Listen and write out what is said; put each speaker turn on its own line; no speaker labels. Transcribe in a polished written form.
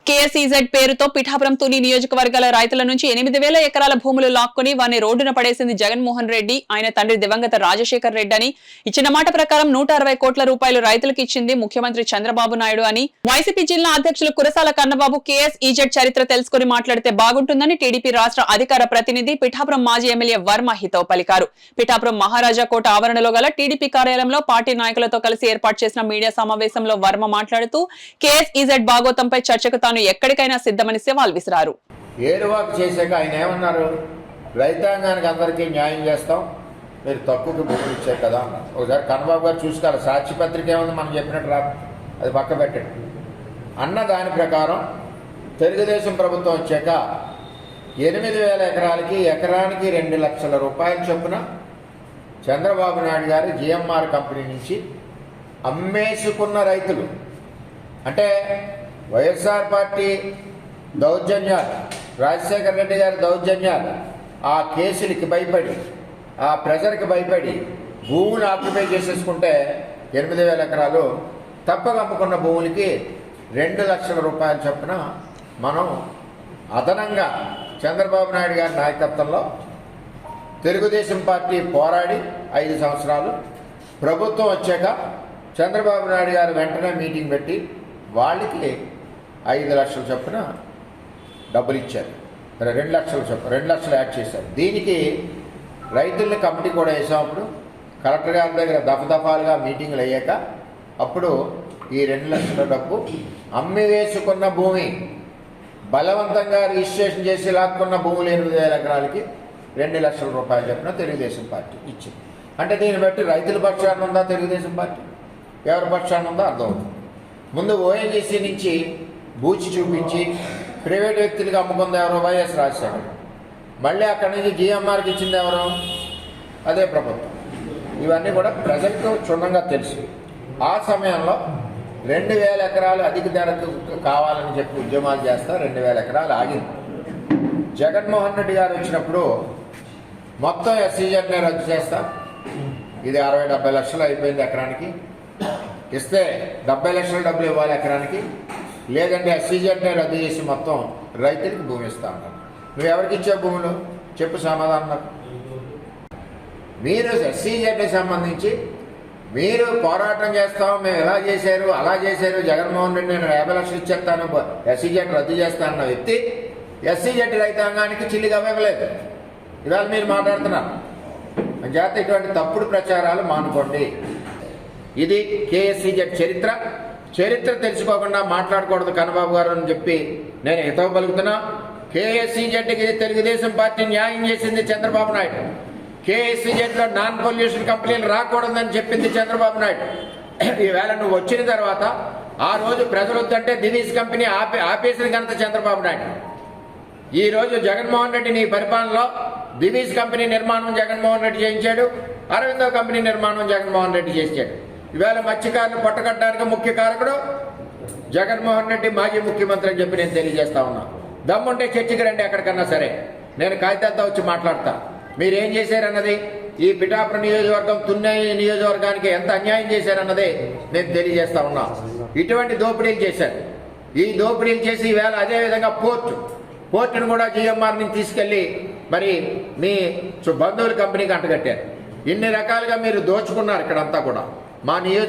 కేఎస్ఈజెడ్ పేరుతో పిఠాపురం తుని నియోజకవర్గాల రైతుల నుంచి 8,000 ఎకరాల భూములు లాక్కుని వారిని రోడ్డున పడేసింది జగన్మోహన్ రెడ్డి. ఆయన తండ్రి దివంగత రాజశేఖర్ రెడ్డి అని ఇచ్చిన మాట ప్రకారం 160 కోట్ల రూపాయలు రైతులకు ఇచ్చింది ముఖ్యమంత్రి చంద్రబాబు నాయుడు అని వైసీపీ జిల్లా అధ్యక్షులు కురసాల కన్నబాబు కేఎస్ఈజెడ్ చరిత్ర తెలుసుకుని మాట్లాడితే బాగుంటుందని టీడీపీ రాష్ట్ర అధికార ప్రతినిధి పిఠాపురం మాజీ ఎమ్మెల్యే వర్మ హితవు పలికారు. పిఠాపురం మహారాజా కోట ఆవరణలో గల టీడీపీ కార్యాలయంలో పార్టీ నాయకులతో కలిసి ఏర్పాటు చేసిన మీడియా సమావేశంలో వర్మ మాట్లాడుతూ కేఎస్ఈజెడ్ బాగోతంపై చర్చకు తాను ఎక్కడికైనా సిద్ధమని సవాల్ విసిరారు.
ఏరువాకు చేశాక ఆయన ఏమన్నారు, రైతాంగానికి అందరికీ న్యాయం చేస్తాం, మీరు తక్కువకి భూములు ఇచ్చారు కదా. ఒకసారి కన్నబాబు గారు చూసుకోవాలి, సాక్షి పత్రిక ఏముంది మనం చెప్పినట్టు రాదు, అది పక్క పెట్టండి అన్న దాని ప్రకారం తెలుగుదేశం ప్రభుత్వం వచ్చాక 8,000 ఎకరాలకి ఎకరానికి 2 లక్షల రూపాయల చొప్పున చంద్రబాబు నాయుడు గారు జిఎంఆర్ కంపెనీ నుంచి అమ్మేసుకున్న రైతులు, అంటే వైఎస్ఆర్ పార్టీ దౌర్జన్యాలు, రాజశేఖర రెడ్డి గారి దౌర్జన్యాలు, ఆ కేసులకి భయపడి, ఆ ప్రెజర్కి భయపడి భూములు ఆక్యుపై చేసేసుకుంటే 8,000 ఎకరాలు తప్పక అమ్ముకున్న భూములకి 2 లక్షల రూపాయల చొప్పున మనం అదనంగా చంద్రబాబు నాయుడు గారి నాయకత్వంలో తెలుగుదేశం పార్టీ పోరాడి 5 సంవత్సరాలు ప్రభుత్వం వచ్చాక చంద్రబాబు నాయుడు గారు వెంటనే మీటింగ్ పెట్టి వాళ్ళకి 5 లక్షల చొప్పున డబ్బులు ఇచ్చారు. 2 లక్షల చొప్పున 2 లక్షలు యాడ్ చేశారు. దీనికి రైతుల్ని కమిటీ కూడా వేసాం. అప్పుడు కలెక్టర్ గారి దగ్గర దఫదఫాలుగా మీటింగ్లు అయ్యాక అప్పుడు ఈ 2 లక్షల డబ్బు అమ్మి వేసుకున్న భూమి, బలవంతంగా రిజిస్ట్రేషన్ చేసి లాక్కున్న భూములు 8,000 ఎకరాలకి 2 లక్షల రూపాయలు చొప్పున తెలుగుదేశం పార్టీ ఇచ్చింది. అంటే దీన్ని బట్టి రైతుల పక్షాన ఉందా తెలుగుదేశం పార్టీ, ఎవరి పక్షాన ఉందో అర్థమవుతుంది. ముందు ఓఎన్జీసీ నుంచి బూచి చూపించి ప్రైవేట్ వ్యక్తులకు అమ్ముకుంది ఎవరో వైఎస్ రాజశేఖర్, మళ్ళీ అక్కడి నుంచి జిఎంఆర్కి ఇచ్చింది ఎవరో అదే ప్రభుత్వం. ఇవన్నీ కూడా ప్రజలకు క్షుణ్ణంగా తెలుసు. ఆ సమయంలో 2,000 ఎకరాలు అధిక ధరకు కావాలని చెప్పి ఉద్యమాలు చేస్తా 2,000 ఎకరాలు ఆగింది. జగన్మోహన్ రెడ్డి గారు వచ్చినప్పుడు మొత్తం ఎస్సీజెడ్ని రద్దు చేస్తా, ఇది 60-70 లక్షలు అయిపోయింది ఎకరానికి, ఇస్తే 70 లక్షల డబ్బులు ఇవ్వాలి ఎకరానికి, లేదంటే ఎస్సీజెడ్ని రద్దు చేసి మొత్తం రైతులకు భూమి ఇస్తా ఉంటాను. నువ్వు ఎవరికి ఇచ్చే భూములు చెప్పు సమాధానం నాకు. మీరు ఎస్సీజెడ్కి సంబంధించి మీరు పోరాటం చేస్తాం, మేము ఎలా చేశారు అలా చేశారు, జగన్మోహన్ రెడ్డి నేను 50 లక్షలు ఇచ్చేస్తాను, ఎస్సీజెడ్ రద్దు చేస్తానన్న వ్యక్తి ఎస్సీజెడ్ రైతాంగానికి చిల్లిగా ఇవ్వలేదు. ఇవాళ మీరు మాట్లాడుతున్నారు. జాత ఇటువంటి తప్పుడు ప్రచారాలు మానుకోండి. ఇది కేఎస్ఈజెడ్ చరిత్ర తెలుసుకోకుండా మాట్లాడకూడదు కన్నబాబు గారు అని చెప్పి నేను హితవు పలుకుతున్నా. కేఎస్ఈజెడ్కి తెలుగుదేశం పార్టీ న్యాయం చేసింది చంద్రబాబు నాయుడు. కేఎస్ఈజెడ్లో నాన్ పొల్యూషన్ కంపెనీలు రాకూడదని చెప్పింది చంద్రబాబు నాయుడు. ఈవేళ నువ్వు వచ్చిన తర్వాత ఆ రోజు ప్రజలు వద్దంటే దివీస్ కంపెనీ ఆపేసిన ఘనత చంద్రబాబు నాయుడు. ఈరోజు జగన్మోహన్ రెడ్డి నీ పరిపాలనలో దివీస్ కంపెనీ నిర్మాణం జగన్మోహన్ రెడ్డి చేయించాడు, అరవిందో కంపెనీ నిర్మాణం జగన్మోహన్ రెడ్డి చేశాడు. ఈవేళ మత్స్యకారులు పట్టకట్టడానికి ముఖ్య కారకుడు జగన్మోహన్ రెడ్డి, మాజీ ముఖ్యమంత్రి అని చెప్పి నేను తెలియజేస్తా ఉన్నా. దమ్ముంటే చర్చకి రండి, ఎక్కడికన్నా సరే, నేను కాగితాలతో వచ్చి మాట్లాడతా. మీరేం చేశారన్నది, ఈ పిఠాపురం నియోజకవర్గం తుని నియోజకవర్గానికి ఎంత అన్యాయం చేశారన్నది నేను తెలియజేస్తా ఉన్నా. ఇటువంటి దోపిడీలు చేశారు. ఈ దోపిడీలు చేసి ఈవేళ అదేవిధంగా పోర్టును కూడా జిఎంఆర్ నుంచి తీసుకెళ్లి మరి మీ బంధువుల కంపెనీకి అంటగట్టారు. ఇన్ని రకాలుగా మీరు దోచుకున్నారు ఇక్కడంతా కూడా. మా